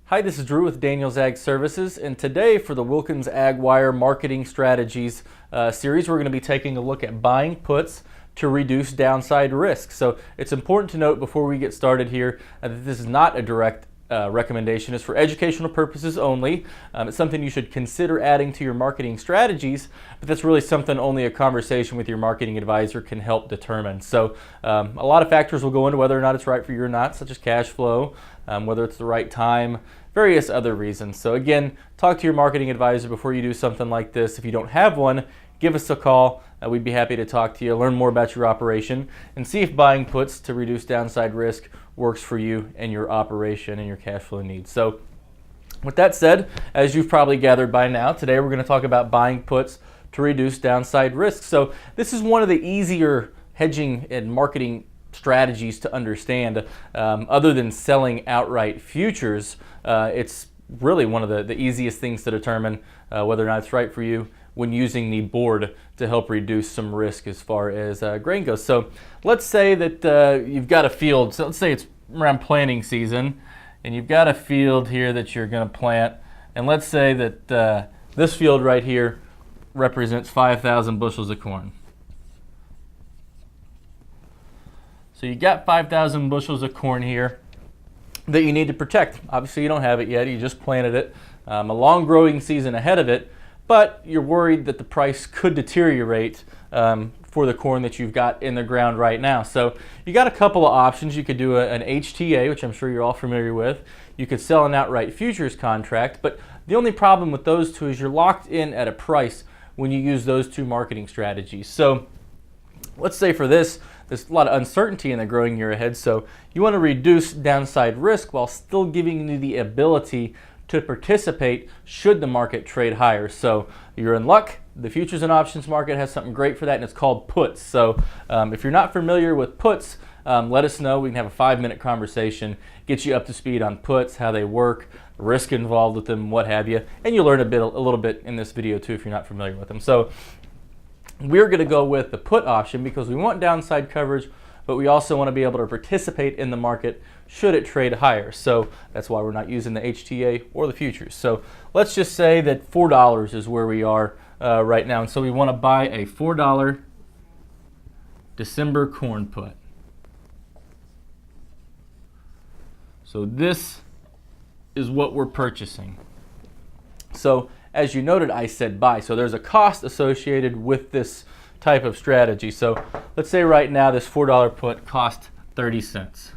Hi, this is Drew with Daniels Ag Services, and today for the Wilkins Ag Wire Marketing Strategies series, we're going to be taking a look at buying puts to reduce downside risk. So it's important to note before we get started here that this is not a direct recommendation. It's for educational purposes only. It's something you should consider adding to your marketing strategies, but that's really something only a conversation with your marketing advisor can help determine. So a lot of factors will go into whether or not it's right for you or not, such as cash flow, whether it's the right time, various other reasons. So again, talk to your marketing advisor before you do something like this. If you don't have one, give us a call. We'd be happy to talk to you, learn more about your operation, and see if buying puts to reduce downside risk works for you and your operation and your cash flow needs. So with that said, as you've probably gathered by now, today we're going to talk about buying puts to reduce downside risk. So this is one of the easier hedging and marketing strategies to understand. Other than selling outright futures, it's really one of the easiest things to determine whether or not it's right for you when using the board to help reduce some risk as far as grain goes. So let's say that you've got a field, so let's say it's around planting season, and you've got a field here that you're going to plant, and let's say that this field right here represents 5,000 bushels of corn. So you got 5,000 bushels of corn here that you need to protect. Obviously you don't have it yet, you just planted it, a long growing season ahead of it, but you're worried that the price could deteriorate for the corn that you've got in the ground right now. So you got a couple of options. You could do an HTA, which I'm sure you're all familiar with. You could sell an outright futures contract, but the only problem with those two is you're locked in at a price when you use those two marketing strategies. So let's say for this, there's a lot of uncertainty in the growing year ahead, so you want to reduce downside risk while still giving you the ability to participate should the market trade higher. So you're in luck. The futures and options market has something great for that, and it's called puts. So if you're not familiar with puts, let us know. We can have a 5-minute conversation, get you up to speed on puts, how they work, risk involved with them, what have you, and you'll learn a little bit in this video too if you're not familiar with them. So we're going to go with the put option because we want downside coverage, but we also want to be able to participate in the market should it trade higher. So that's why we're not using the HTA or the futures. So let's just say that $4 is where we are right now. And so we want to buy a $4 December corn put. So this is what we're purchasing. So as you noted, I said buy. So there's a cost associated with this type of strategy. So let's say right now this $4 put cost 30 cents.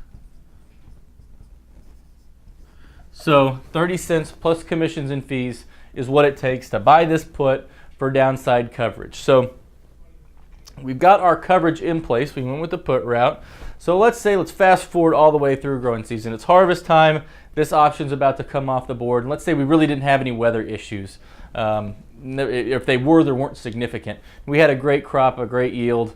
So 30 cents plus commissions and fees is what it takes to buy this put for downside coverage. So we've got our coverage in place. We went with the put route. So let's fast forward all the way through growing season. It's harvest time. This option's about to come off the board. And let's say we really didn't have any weather issues. If they were, they weren't significant. We had a great crop, a great yield,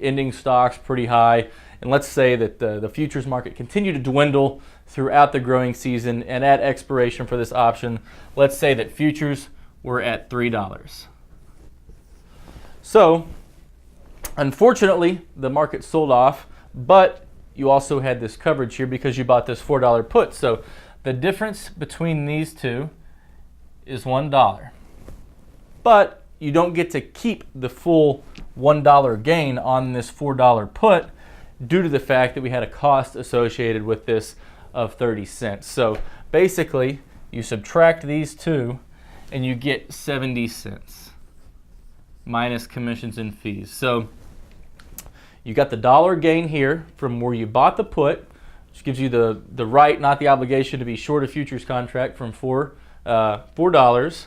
ending stocks pretty high. And let's say that the futures market continued to dwindle throughout the growing season, and at expiration for this option, let's say that futures were at $3. So unfortunately, the market sold off, but you also had this coverage here because you bought this $4 put. So the difference between these two is $1. But you don't get to keep the full $1 gain on this $4 put due to the fact that we had a cost associated with this of 30 cents. So basically, you subtract these two and you get 70 cents minus commissions and fees. So you got the dollar gain here from where you bought the put, which gives you the right, not the obligation, to be short a futures contract from $4.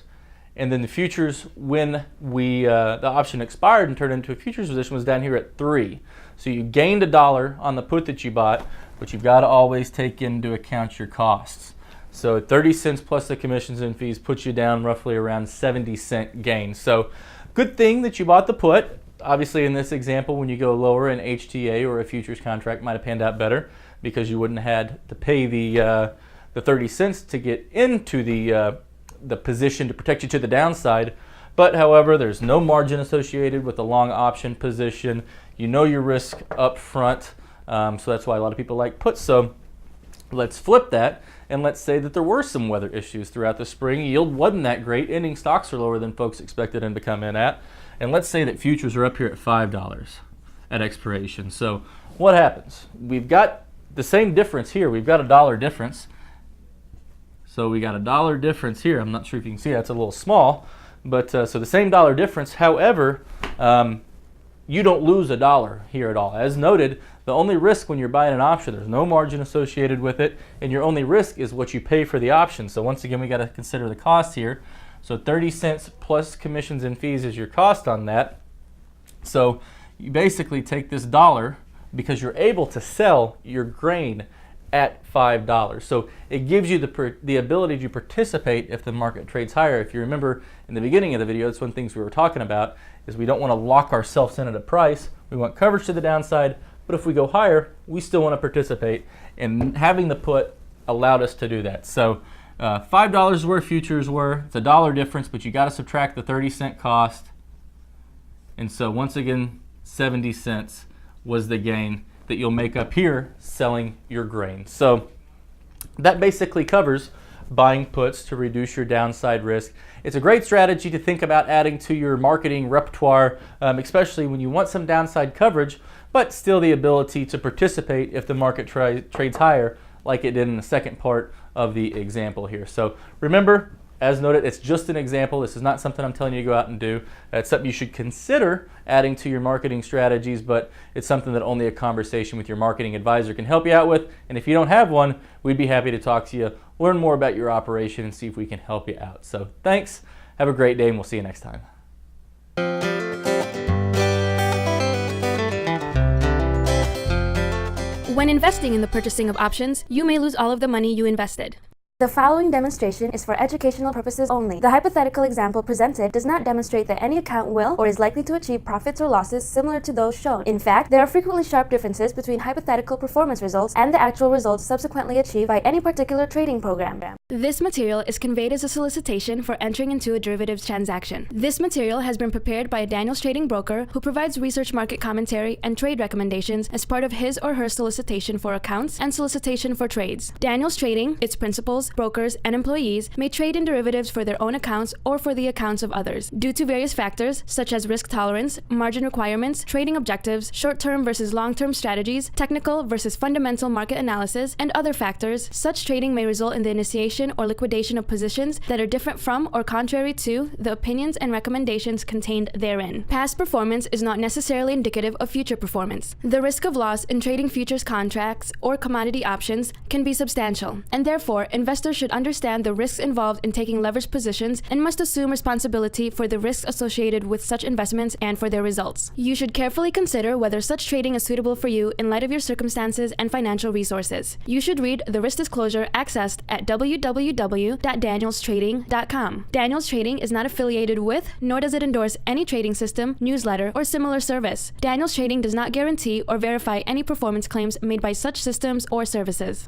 And then the futures, when the option expired and turned into a futures position, was down here at $3. So you gained $1 on the put that you bought, but you've got to always take into account your costs. So 30 cents plus the commissions and fees puts you down roughly around 70-cent gain. So good thing that you bought the put. Obviously in this example, when you go lower, an HTA or a futures contract might have panned out better because you wouldn't have had to pay the 30 cents to get into the position to protect you to the downside. But however, there's no margin associated with the long option position. You know your risk up front, so that's why a lot of people like puts. So Let's flip that, and let's say that there were some weather issues throughout the spring. Yield wasn't that great. Ending stocks are lower than folks expected them to come in at. And let's say that futures are up here at $5 at expiration. So what happens? We've got the same difference here. We've got a dollar difference. So we got a dollar difference here. I'm not sure if you can see that's a little small, but so the same dollar difference. However, you don't lose a dollar here at all. As noted, the only risk when you're buying an option, there's no margin associated with it, and your only risk is what you pay for the option. So once again, we got to consider the cost here. So 30 cents plus commissions and fees is your cost on that. So you basically take this dollar because you're able to sell your grain at $5. So it gives you the ability to participate if the market trades higher. If you remember in the beginning of the video, that's one of the things we were talking about, is we don't want to lock ourselves in at a price. We want coverage to the downside, but if we go higher, we still want to participate. And having the put allowed us to do that. So $5 is where futures were. It's a dollar difference, but you got to subtract the 30-cent cost. And so once again, 70 cents was the gain that you'll make up here selling your grain. So that basically covers buying puts to reduce your downside risk. It's a great strategy to think about adding to your marketing repertoire, especially when you want some downside coverage, but still the ability to participate if the market trades higher, like it did in the second part of the example here. So remember, as noted, it's just an example. This is not something I'm telling you to go out and do. It's something you should consider adding to your marketing strategies, but it's something that only a conversation with your marketing advisor can help you out with. And if you don't have one, we'd be happy to talk to you, learn more about your operation, and see if we can help you out. So thanks. Have a great day, and we'll see you next time. When investing in the purchasing of options, you may lose all of the money you invested. The following demonstration is for educational purposes only. The hypothetical example presented does not demonstrate that any account will or is likely to achieve profits or losses similar to those shown. In fact, there are frequently sharp differences between hypothetical performance results and the actual results subsequently achieved by any particular trading program. This material is conveyed as a solicitation for entering into a derivatives transaction. This material has been prepared by a Daniels Trading broker who provides research market commentary and trade recommendations as part of his or her solicitation for accounts and solicitation for trades. Daniels Trading, its principals, brokers, and employees may trade in derivatives for their own accounts or for the accounts of others. Due to various factors, such as risk tolerance, margin requirements, trading objectives, short-term versus long-term strategies, technical versus fundamental market analysis, and other factors, such trading may result in the initiation or liquidation of positions that are different from or contrary to the opinions and recommendations contained therein. Past performance is not necessarily indicative of future performance. The risk of loss in trading futures contracts or commodity options can be substantial, and therefore investors should understand the risks involved in taking leveraged positions and must assume responsibility for the risks associated with such investments and for their results. You should carefully consider whether such trading is suitable for you in light of your circumstances and financial resources. You should read the risk disclosure accessed at www.danielstrading.com. Daniels Trading is not affiliated with, nor does it endorse any trading system, newsletter, or similar service. Daniels Trading does not guarantee or verify any performance claims made by such systems or services.